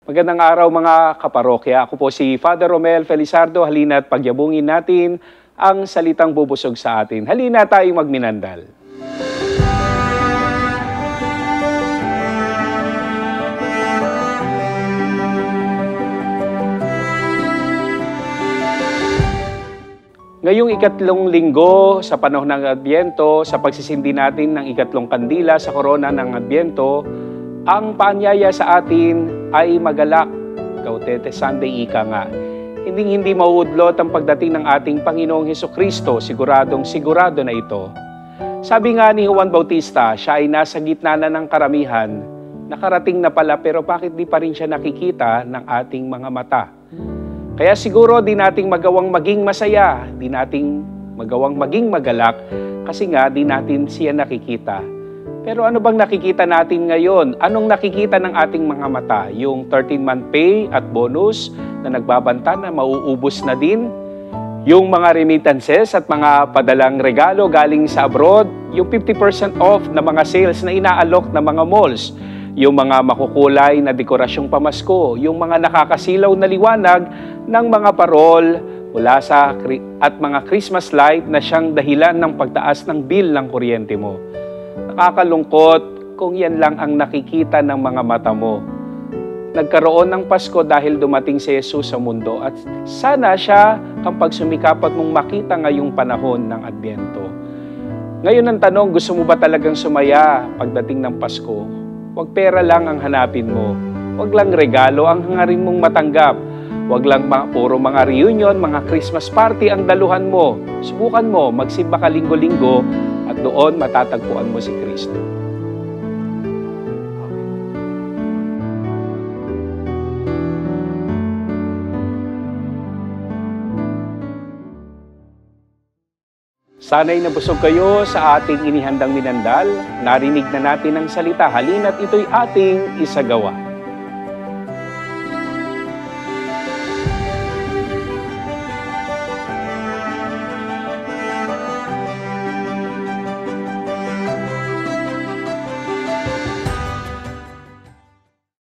Magandang araw mga kaparokya. Ako po si Father Romel Felizardo. Halina't pagyabungin natin ang salitang bubusog sa atin. Halina tayong magminandal. Ngayong ikatlong linggo sa panahon ng Adbyento, sa pagsisindi natin ng ikatlong kandila sa korona ng Adbyento, ang paanyaya sa atin ay magalak. Gaudete Sunday, ika nga. Hindi mauudlot ang pagdating ng ating Panginoong Hesukristo, sigurado na ito. Sabi nga ni Juan Bautista, siya ay nasa gitna na ng karamihan, nakarating na pala pero bakit di pa rin siya nakikita ng ating mga mata? Kaya siguro di nating magawang maging masaya, di nating magawang maging magalak kasi nga di natin siya nakikita. Pero ano bang nakikita natin ngayon? Anong nakikita ng ating mga mata? Yung 13-month pay at bonus na nagbabanta na mauubos na din? Yung mga remittances at mga padalang regalo galing sa abroad? Yung 50% off na mga sales na inaalok ng mga malls? Yung mga makukulay na dekorasyong pamasko, yung mga nakakasilaw na liwanag ng mga parol mula sa at mga Christmas light na siyang dahilan ng pagtaas ng bill ng kuryente mo. Nakakalungkot kung yan lang ang nakikita ng mga mata mo. Nagkaroon ng Pasko dahil dumating si Jesus sa mundo at sana siya ang pagsumikapat mong makita ngayong panahon ng Adbyento. Ngayon ang tanong, gusto mo ba talagang sumaya pagdating ng Pasko? Huwag pera lang ang hanapin mo. Huwag lang regalo ang hangarin mong matanggap. Huwag lang puro mga reunion, mga Christmas party ang daluhan mo. Subukan mo, magsimba ka linggo-linggo at doon matatagpuan mo si Kristo. Sana'y nabusog kayo sa ating inihandang minandal. Narinig na natin ang salita. Halina't ito'y ating isagawa.